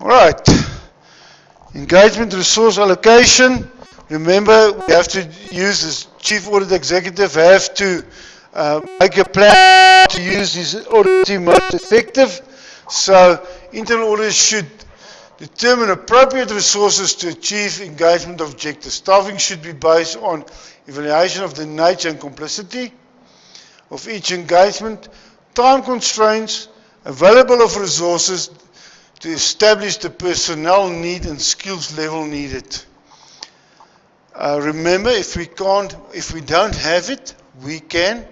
Alright, engagement resource allocation. Remember, we have to use this Chief Audit Executive, have to make a plan to use his audit team most effective. So, internal auditors should determine appropriate resources to achieve engagement objectives. Staffing should be based on evaluation of the nature and complexity of each engagement, time constraints, available of resources to establish the personnel need and skills level needed. Remember, if we don't have it, we can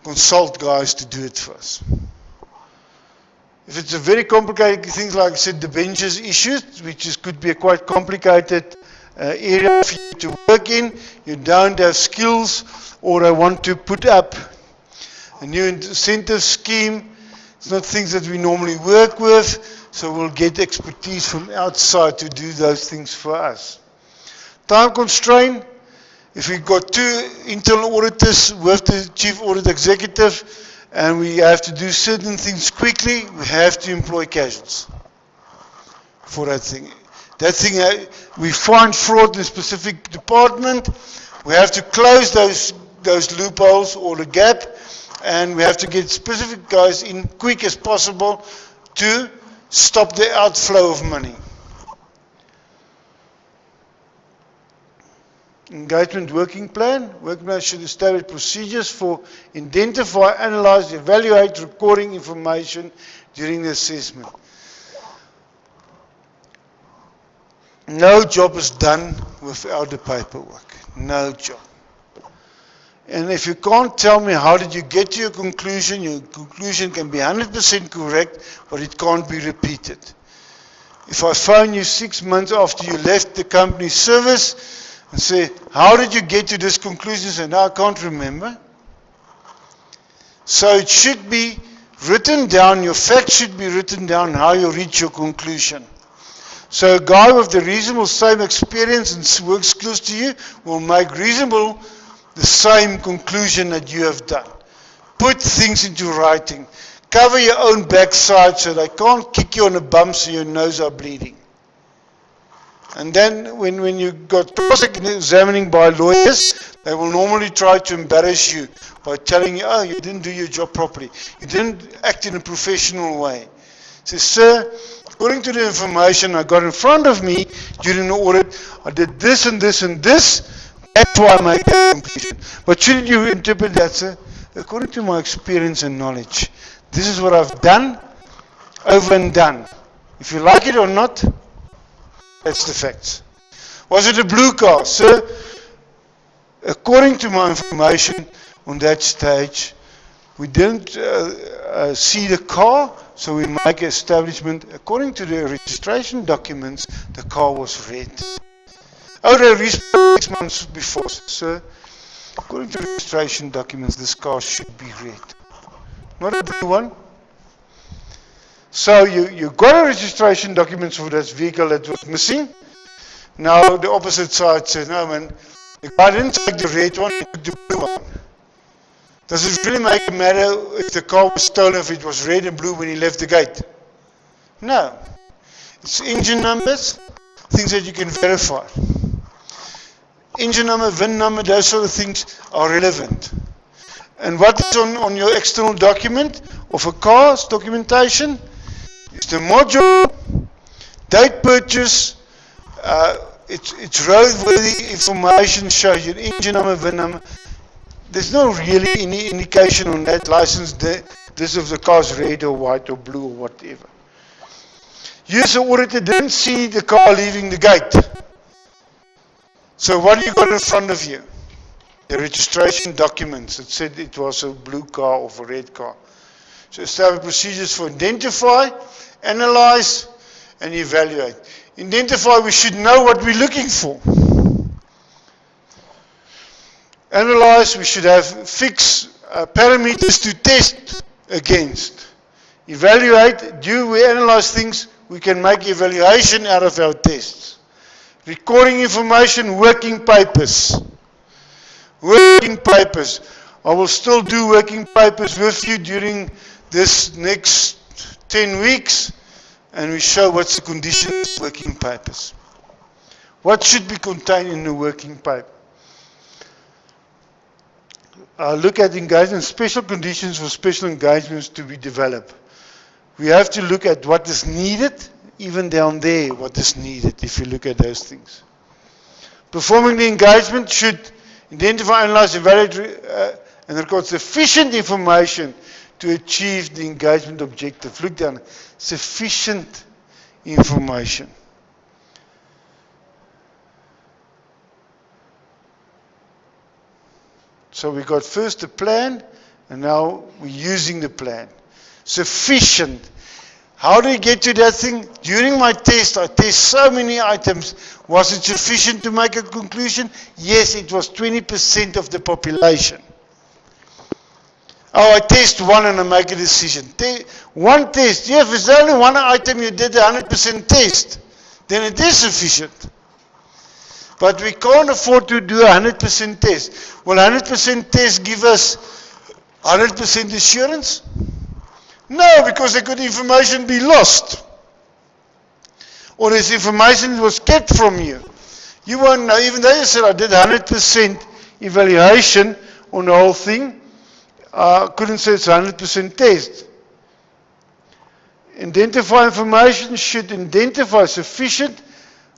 consult guys to do it for us. If it's a very complicated thing, like I said, the benches issues, which could be a quite complicated area for you to work in, you don't have skills, or I want to put up a new incentive scheme. It's not things that we normally work with, so we'll get expertise from outside to do those things for us. Time constraint. If we've got two internal auditors with the Chief Audit Executive and we have to do certain things quickly, we have to employ casuals for that thing. We find fraud in a specific department, we have to close those loopholes or the gap, and we have to get specific guys in quick as possible to stop the outflow of money. Engagement working plan. Working plan should establish procedures for identify, analyze, evaluate, recording information during the assessment. No job is done without the paperwork. No job. And if you can't tell me how did you get to your conclusion can be 100% correct, but it can't be repeated. If I phone you 6 months after you left the company service and say, how did you get to this conclusion? Say, no, I can't remember. So it should be written down, your facts should be written down, how you reach your conclusion. So a guy with the reasonable same experience and work skills to you will make reasonable the same conclusion that you have done. Put things into writing. Cover your own backside so they can't kick you on the bum so your nose are bleeding. And then when you got cross-examining by lawyers, they will normally try to embarrass you by telling you, oh, you didn't do your job properly. You didn't act in a professional way. Say, sir, according to the information I got in front of me during the audit, I did this and this and this. That's why I made that conclusion. But shouldn't you interpret that, sir? According to my experience and knowledge, this is what I've done, over and done. If you like it or not, that's the facts. Was it a blue car? Sir, according to my information on that stage, we didn't see the car, so we make an establishment. According to the registration documents, the car was red. Oh, they registered 6 months before. Sir, according to the registration documents, this car should be red. Not a blue one. So you got a registration documents for this vehicle that was missing. Now the opposite side says, no man, the guy didn't take the red one, he took the blue one. Does it really make a matter if the car was stolen, if it was red and blue when he left the gate? No. It's engine numbers, things that you can verify. Engine number, VIN number, those sort of things are relevant. And what is on your external document of a car's documentation? It's the module, date purchase, it's roadworthy information, shows your engine number, VIN number. There's no really any indication on that license this if the car's red or white or blue or whatever. You as an auditor didn't see the car leaving the gate. So what do you got in front of you? The registration documents that said it was a blue car or a red car. So establish procedures for identify, analyze, and evaluate. Identify, we should know what we're looking for. Analyze, we should have fixed parameters to test against. Evaluate, do we analyze things, we can make evaluation out of our tests. Recording information, working papers. Working papers. I will still do working papers with you during this next 10 weeks. and we show what's the condition of the working papers. What should be contained in the working paper? Look at engagement, special conditions for special engagements to be developed. We have to look at what is needed, even down there, what is needed, if you look at those things. Performing the engagement should identify, analyze, evaluate, and record sufficient information to achieve the engagement objective. Look down, sufficient information. So we got first the plan, and now we're using the plan. Sufficient. How do you get to that thing? During my test, I test so many items. Was it sufficient to make a conclusion? Yes, it was 20% of the population. Oh, I test one and I make a decision. One test. Yeah, if it's only one item you did 100% test, then it is sufficient. But we can't afford to do 100% test. Will 100% test give us 100% assurance? No, because there could information be lost. Or this information was kept from you. You won't know, even though you said I did 100% evaluation on the whole thing, I couldn't say it's 100% test. Identify information should identify sufficient,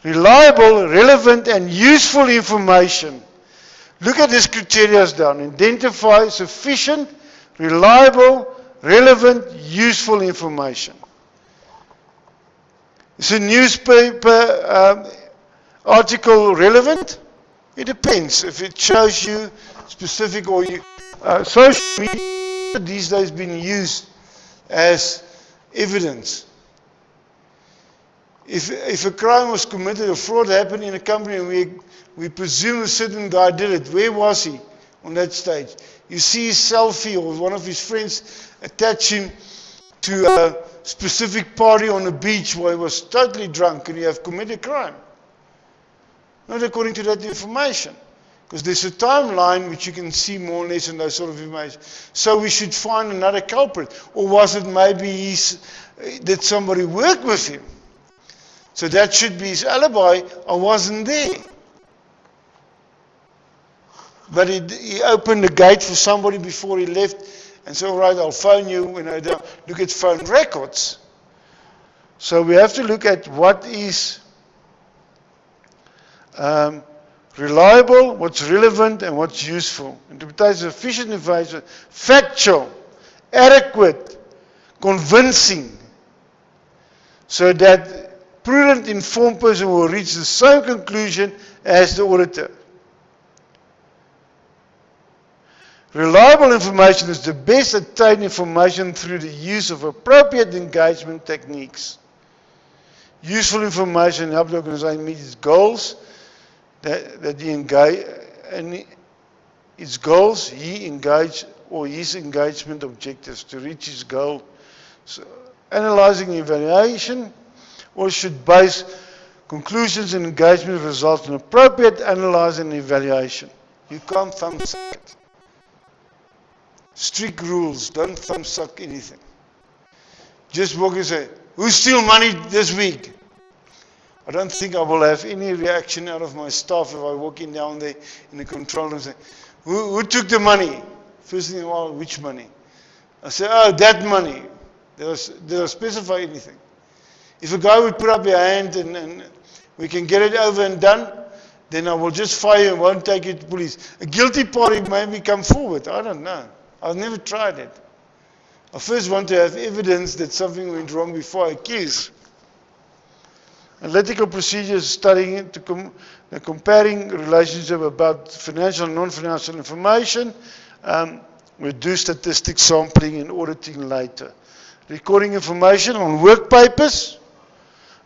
reliable, relevant, and useful information. Look at these criteria down. Identify sufficient, reliable, relevant, useful information. Is a newspaper article relevant? It depends. If it shows you specific, or you, social media these days being used as evidence. If a crime was committed, a fraud happened in a company, and we presume a certain guy did it, where was he on that stage? You see his selfie or one of his friends attach him to a specific party on the beach where he was totally drunk, and you have committed a crime. Not according to that information. Because there's a timeline which you can see more or less in those sort of information. So we should find another culprit. Or was it maybe did somebody work with him? So that should be his alibi. I wasn't there. But he opened the gate for somebody before he left and said, all right, I'll phone you when I look at phone records. So we have to look at what is reliable, what's relevant, and what's useful. Interpretation, sufficient information, factual, adequate, convincing, so that prudent, informed person will reach the same conclusion as the auditor. Reliable information is the best obtained information through the use of appropriate engagement techniques. Useful information helps the organization meet its goals, that he engage, and its goals, he engage, or his engagement objectives to reach his goal. So, analyzing evaluation, or should base conclusions and engagement results in appropriate analysis and evaluation. You can't thumb suck it. Strict rules, don't thumb suck anything. Just walk and say, who steal money this week? I don't think I will have any reaction out of my staff if I walk in down there in the control room and say, who took the money? First thing, well, which money? I say, oh, that money. Did I specify anything? If a guy would put up your hand and we can get it over and done, then I will just fire and won't take it to police. A guilty party maybe come forward. I don't know. I've never tried it. I first want to have evidence that something went wrong before I accuse. Analytical procedures studying the comparing relationship about financial and non-financial information. We'll do statistics sampling and auditing later. Recording information on work papers.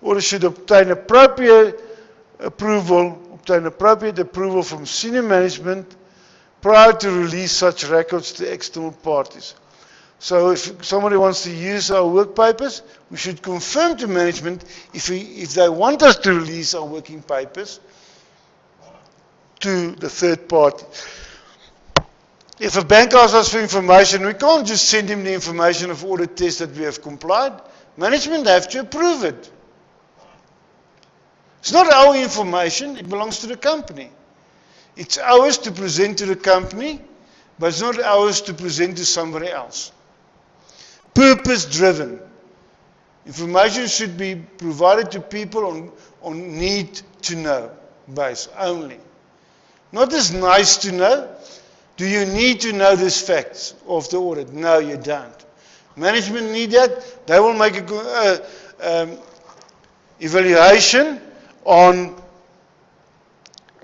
Auditor should obtain appropriate approval from senior management prior to release such records to external parties. So if somebody wants to use our work papers, we should confirm to management if they want us to release our working papers to the third party. If a bank asks us for information, we can't just send him the information of audit tests that we have complied. Management have to approve it. It's not our information, it belongs to the company. It's ours to present to the company, but it's not ours to present to somebody else. Purpose-driven. Information should be provided to people on need to know base only. Not as nice to know. Do you need to know these facts of the audit? No, you don't. Management need that. They will make a evaluation on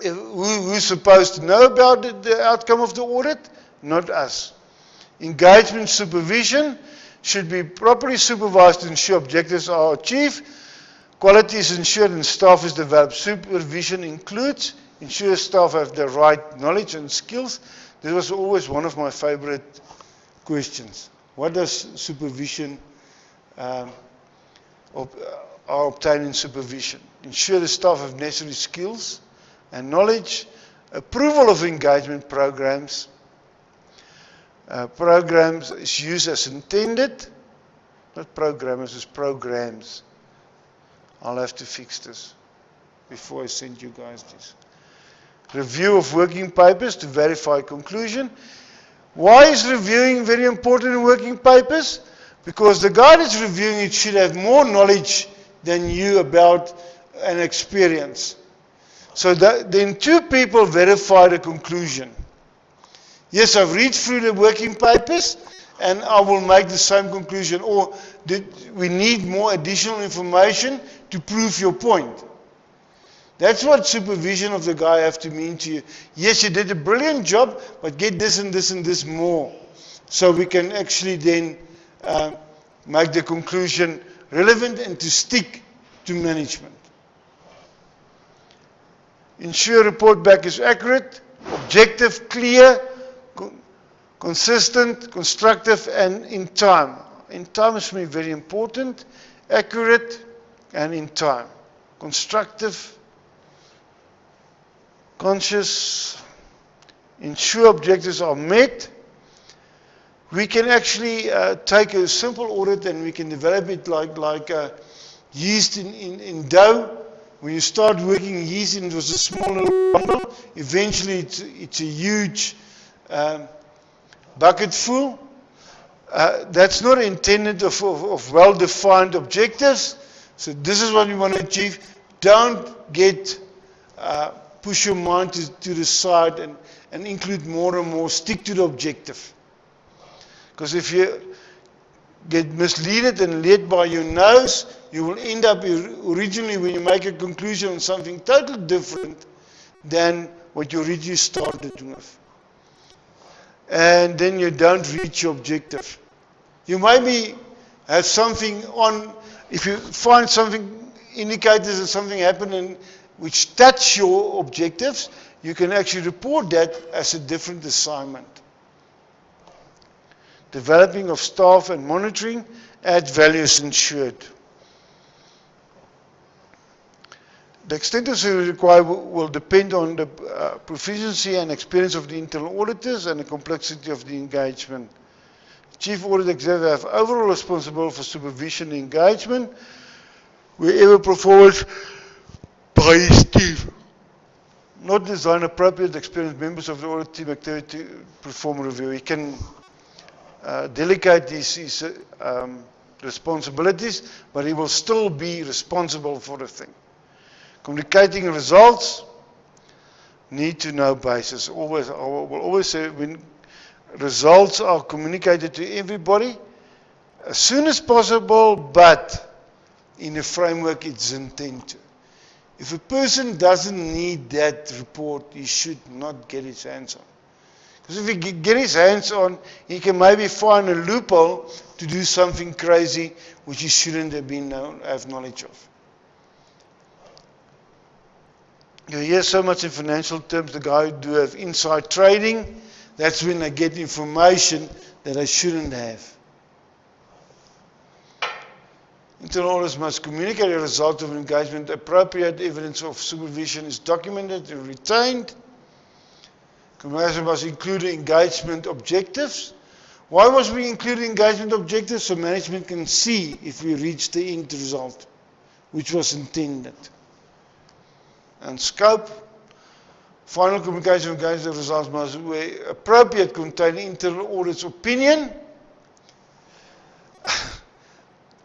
who's supposed to know about the outcome of the audit, not us. Engagement supervision should be properly supervised to ensure objectives are achieved, quality is ensured and staff is developed. Supervision includes ensure staff have the right knowledge and skills. This was always one of my favorite questions. What does supervision are obtained in supervision? Ensure the staff have necessary skills and knowledge, approval of engagement programs. Programs is used as intended, not programmers, it's programs. I'll have to fix this before I send you guys this. Review of working papers to verify conclusion. Why is reviewing very important in working papers? Because the guy that's reviewing it should have more knowledge than you about an experience. So then two people verify the conclusion. Yes, I've read through the working papers and I will make the same conclusion. Or we need more additional information to prove your point. That's what supervision of the guy have to mean to you. Yes, you did a brilliant job, but get this and this and this more. So we can actually then make the conclusion relevant and to stick to management. Ensure report back is accurate, objective, clear, consistent, constructive, and in time. In time is for me very important. Accurate and in time. Constructive, conscious, ensure objectives are met. We can actually take a simple audit and we can develop it like yeast in dough. When you start working yeast and it was a small little bundle, eventually it's a huge bucket full. That's not intended of well-defined objectives. So this is what you want to achieve. Don't get push your mind to the side and include more and more. Stick to the objective. Because if you get misled and led by your nose, you will end up originally when you make a conclusion on something totally different than what you originally started with. And then you don't reach your objective. You maybe have something on, if you find something, indicators that something happened which touch your objectives, you can actually report that as a different assignment. Developing of staff and monitoring, add value is ensured. The extent of service required will depend on the proficiency and experience of the internal auditors and the complexity of the engagement. Chief Audit Executive have overall responsibility for supervision and engagement wherever performance by his team. Not design appropriate experienced members of the audit team activity to perform a review. He can delegate his responsibilities, but he will still be responsible for the thing. Communicating results, need to know basis. I will always say when results are communicated to everybody, as soon as possible, but in a framework it's intended to. If a person doesn't need that report, he should not get his hands on. Because if he get his hands on, he can maybe find a loophole to do something crazy which he shouldn't have knowledge of. You hear so much in financial terms, the guy who do have inside trading, that's when they get information that they shouldn't have. Internal auditors must communicate a result of engagement. Appropriate evidence of supervision is documented and retained. Communication must include engagement objectives. Why was we including engagement objectives? So management can see if we reach the end result, which was intended. And scope, final communication against the results must be appropriate, contain internal audit's opinion.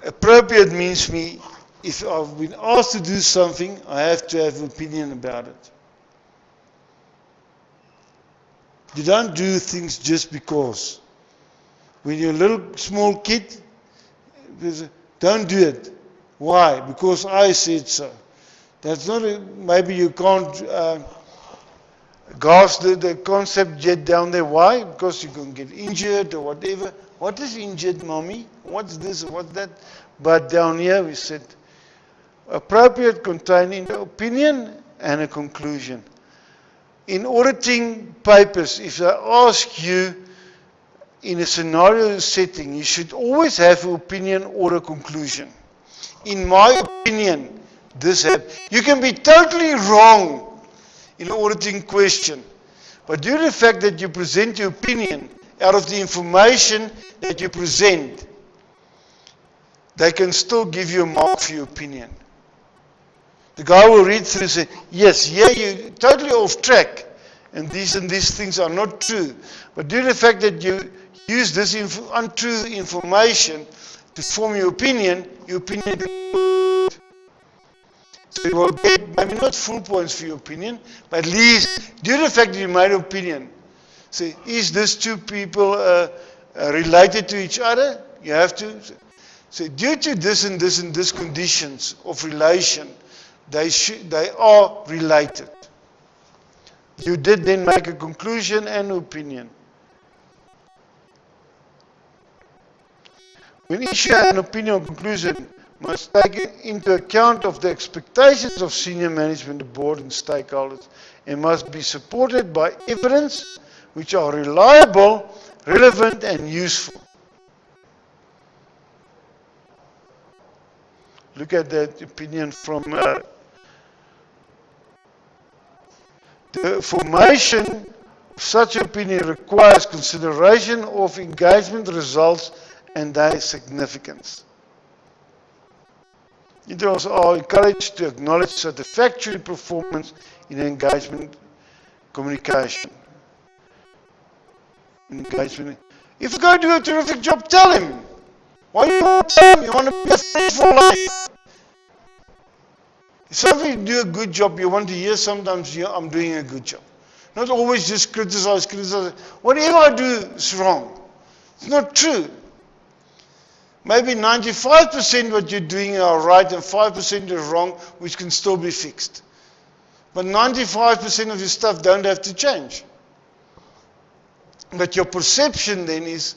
Appropriate means me, if I've been asked to do something, I have to have an opinion about it. You don't do things just because. When you're a little small kid, don't do it. Why? Because I said so. That's not maybe you can't grasp the concept yet down there. Why? Because you can get injured or whatever. What is injured, mommy? What's this? What's that? But down here we said appropriate, containing the opinion and a conclusion. In auditing papers, if they ask you in a scenario setting, you should always have an opinion or a conclusion. In my opinion, this happened. You can be totally wrong in an auditing question, but due to the fact that you present your opinion out of the information that you present, they can still give you a mark for your opinion. The guy will read through and say, yes, yeah, you're totally off track, and these things are not true. But due to the fact that you use this untrue information to form your opinion so you will get maybe not full points for your opinion, but at least due to the fact that you made an opinion. Say, is this two people related to each other? You have to say, due to this and this and this conditions of relation, they are related. You did then make a conclusion and an opinion. When issuing an opinion or conclusion, must take into account of the expectations of senior management, the board and stakeholders, and must be supported by evidence which are reliable, relevant and useful. Look at that opinion from the formation of such opinion requires consideration of engagement results and their significance. Individuals are encouraged to acknowledge satisfactory performance in engagement communication. Engagement. If you go do a terrific job, tell him. Why you want to tell him? You want to be a friend for life. If somebody do a good job, you want to hear sometimes, yeah, I'm doing a good job. Not always just criticize. Whatever I do is wrong. It's not true. Maybe 95% what you're doing are right and 5% is wrong, which can still be fixed. But 95% of your stuff don't have to change. But your perception then is,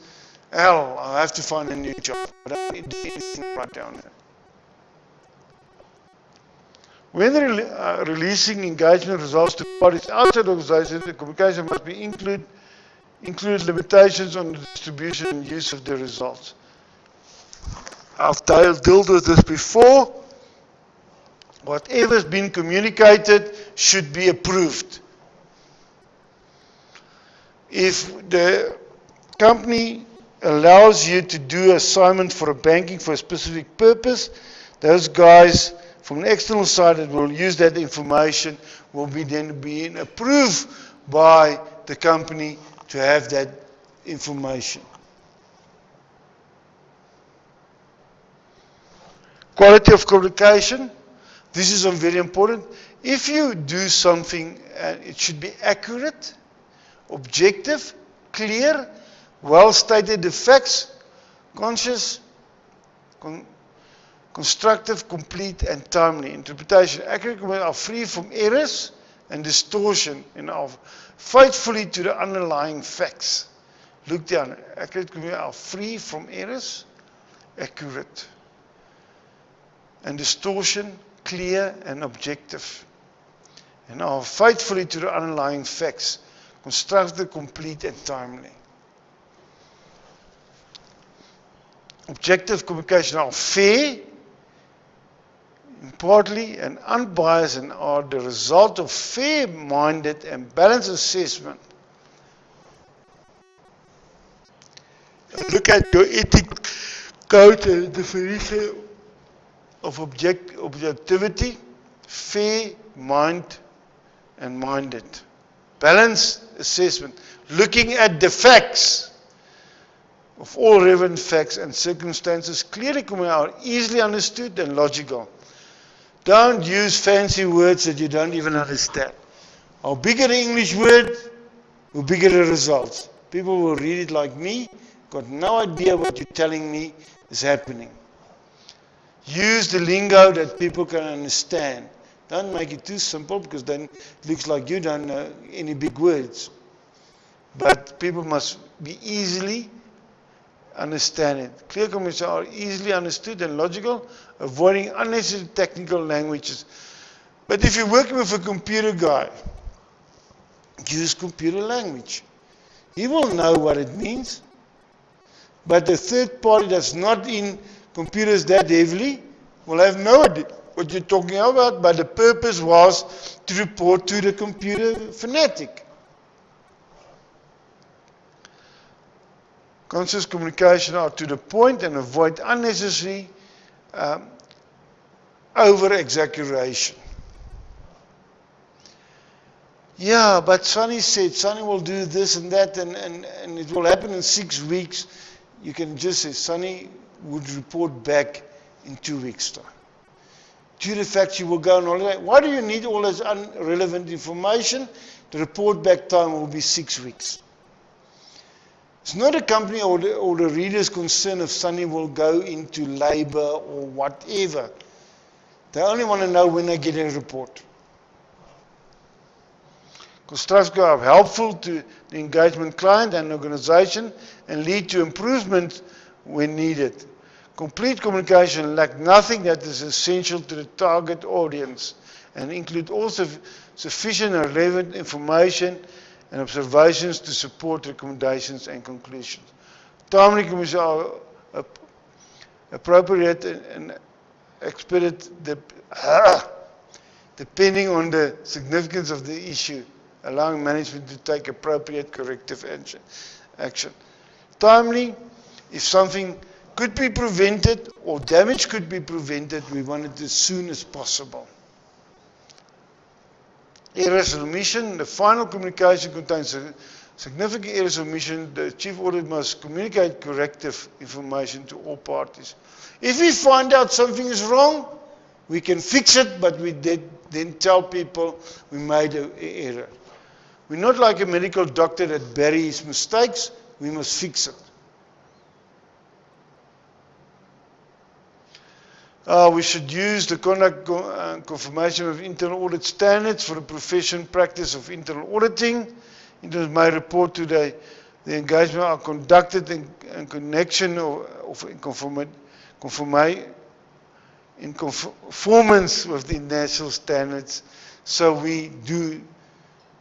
hell, I have to find a new job. I don't need to do anything right down there. When releasing engagement results to parties outside the organization, the communication must be include limitations on the distribution and use of the results. I've dealt with this before. Whatever has been communicated should be approved. If the company allows you to do assignment for a banking for a specific purpose, those guys from the external side that will use that information will be then being approved by the company to have that information. Quality of communication. This is very important. If you do something, it should be accurate, objective, clear, well stated the facts, conscious, constructive, complete and timely. Interpretation. Accurate are free from errors and distortion and are faithfully to the underlying facts. Look down. Accurate are free from errors, accurate. And distortion, clear and objective. And are faithfully to the underlying facts, constructive, complete and timely. Objective communication are fair, impartially and unbiased and are the result of fair-minded and balanced assessment. Look at your ethic code and definition of objectivity, fair, mind, and minded. Balanced assessment, looking at the facts of all relevant facts and circumstances, clearly are easily understood and logical. Don't use fancy words that you don't even understand. How bigger the English word, the bigger the results. People will read it like me, got no idea what you're telling me is happening. Use the lingo that people can understand. Don't make it too simple, because then it looks like you don't know any big words. But people must be easily understand it. Clear communication are easily understood and logical, avoiding unnecessary technical languages. But if you're working with a computer guy, use computer language. He will know what it means. But the third party that's not in computers that heavily will have no idea what you're talking about, but the purpose was to report to the computer fanatic. Conscious communication are to the point and avoid unnecessary over-exaggeration. Yeah, but Sonny said, Sonny will do this and that, and it will happen in 6 weeks. You can just say, Sonny would report back in 2 weeks' time. Due to the fact you will go on holiday, why do you need all this irrelevant information? The report back time will be 6 weeks. It's not a company or the reader's concern if Sonny will go into labor or whatever. They only want to know when they get a report. Constructs are helpful to the engagement client and organization and lead to improvement when needed. Complete communication lack nothing that is essential to the target audience and include also sufficient and relevant information and observations to support recommendations and conclusions. Timely communication are appropriate and expedite depending on the significance of the issue, allowing management to take appropriate corrective action. Timely, if something could be prevented or damage could be prevented, we want it as soon as possible. Errors of omission. The final communication contains significant errors of omission. The chief auditor must communicate corrective information to all parties. If we find out something is wrong, we can fix it, but we then tell people we made an error. We're not like a medical doctor that buries mistakes. We must fix it. We should use the conduct confirmation of internal audit standards for the profession practice of internal auditing. It may report to the engagement are conducted in connection in conformance with the national standards. So we do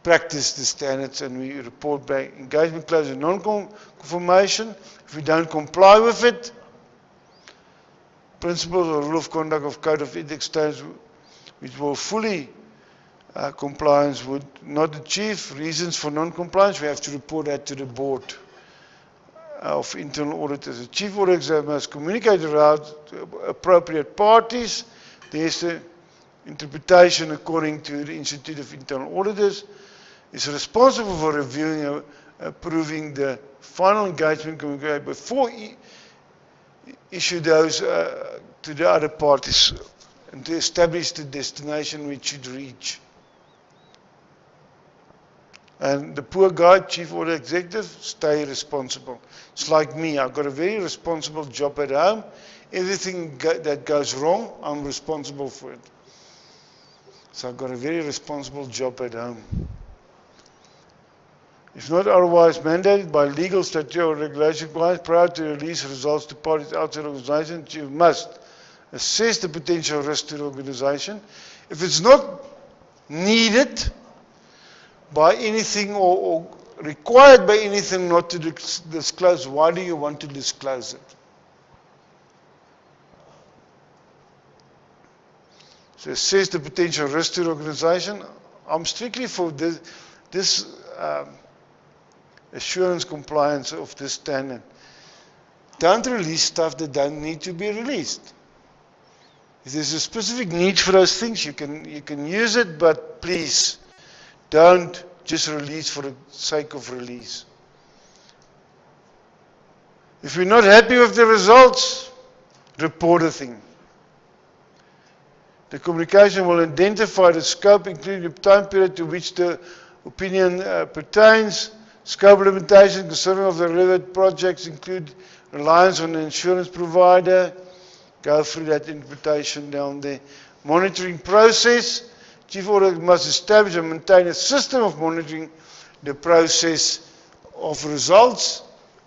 practice the standards and we report back. Engagement clause and non-conformation. If we don't comply with it, principles or rule of conduct of code of ethics standards which will fully compliance would not achieve. Reasons for non-compliance, we have to report that to the board of internal auditors. The chief auditor must communicate around to appropriate parties. There's the interpretation according to the Institute of Internal Auditors. Is responsible for reviewing and approving the final engagement communication before issue those to the other parties and to establish the destination we should reach. And the poor guy, chief audit executive, stay responsible. It's like me. I've got a very responsible job at home. Everything that goes wrong, I'm responsible for it. So I've got a very responsible job at home. If not otherwise mandated by legal, statutory, or regulation requirements, prior to release results to parties outside the organization, you must assess the potential risk to the organization. If it's not needed by anything or required by anything not to disclose, why do you want to disclose it? So assess the potential risk to the organization. I'm strictly for this assurance compliance of this standard. don't release stuff that don't need to be released. If there's a specific need for those things, you can use it, but please don't just release for the sake of release. If we're not happy with the results, report the thing. The communication will identify the scope, including the time period to which the opinion pertains. Scope limitations concerning of the relevant projects include reliance on the insurance provider. Go through that interpretation down there. Monitoring process. Chief Auditor must establish and maintain a system of monitoring the process of results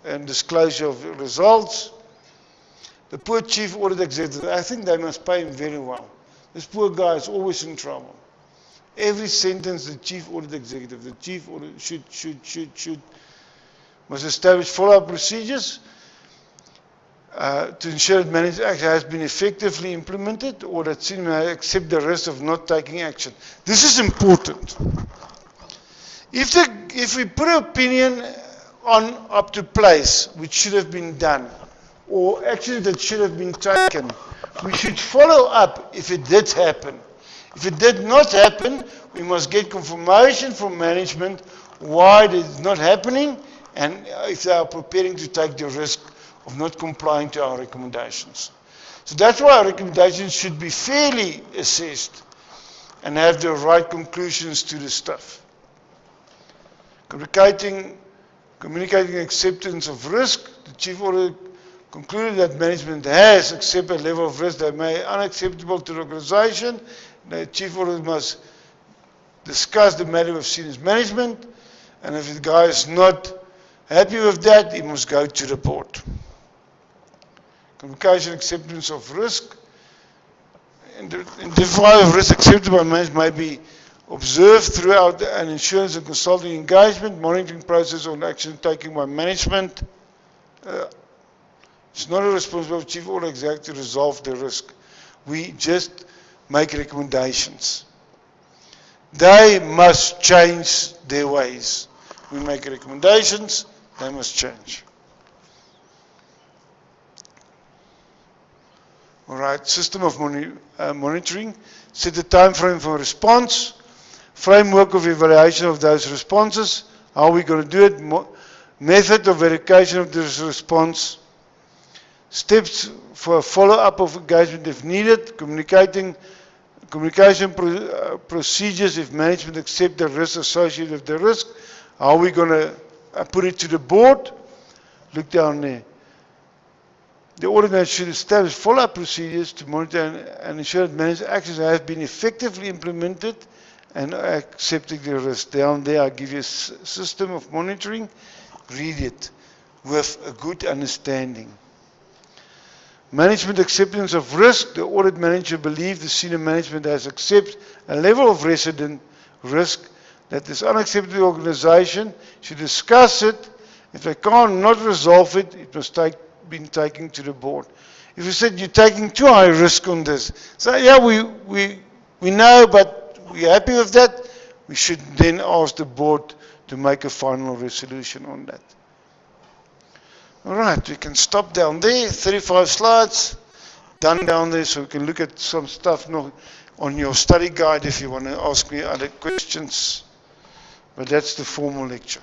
and disclosure of results. The poor Chief Audit Executive, I think they must pay him very well. This poor guy is always in trouble. Every sentence the Chief Audit Executive, the Chief Audit should must establish follow-up procedures to ensure that management action has been effectively implemented or that senior may accept the risk of not taking action. This is important. If we put an opinion on up to place, which should have been done, or actions that should have been taken, we should follow up if it did happen. If it did not happen, we must get confirmation from management why it is not happening and if they are preparing to take the risk of not complying to our recommendations. So that's why our recommendations should be fairly assessed and have the right conclusions to the stuff. Communicating acceptance of risk, the Chief Auditor concluded that management has accepted a level of risk that may be unacceptable to the organization. The Chief Auditor must discuss the matter with senior management, and if the guy is not happy with that, he must go to the board. Communication acceptance of risk. Identify of risk accepted by management may be observed throughout an insurance and consulting engagement, monitoring process on action taken by management. It's not a responsibility of Chief Audit Executive to resolve the risk. We just make recommendations. They must change their ways. We make recommendations, they must change. All right, system of monitoring. Set the time frame for response. Framework of evaluation of those responses. How are we going to do it? Method of verification of this response. Steps for follow-up of engagement if needed. Communication procedures if management accept the risk associated with the risk. How are we going to put it to the board? Look down there. The auditor should establish follow-up procedures to monitor and ensure that management actions have been effectively implemented and accepting the risk. Down there I give you a system of monitoring. Read it with a good understanding. Management acceptance of risk. The audit manager believes the senior management has accepted a level of resident risk that is unacceptable to the organization. Should discuss it. If they cannot resolve it, it must be taken to the board. If you said you're taking too high risk on this, so yeah, we know, but we're happy with that, we should then ask the board to make a final resolution on that. All right, we can stop down there. 35 slides done down there, so we can look at some stuff on your study guide if you want to ask me other questions. But that's the formal lecture.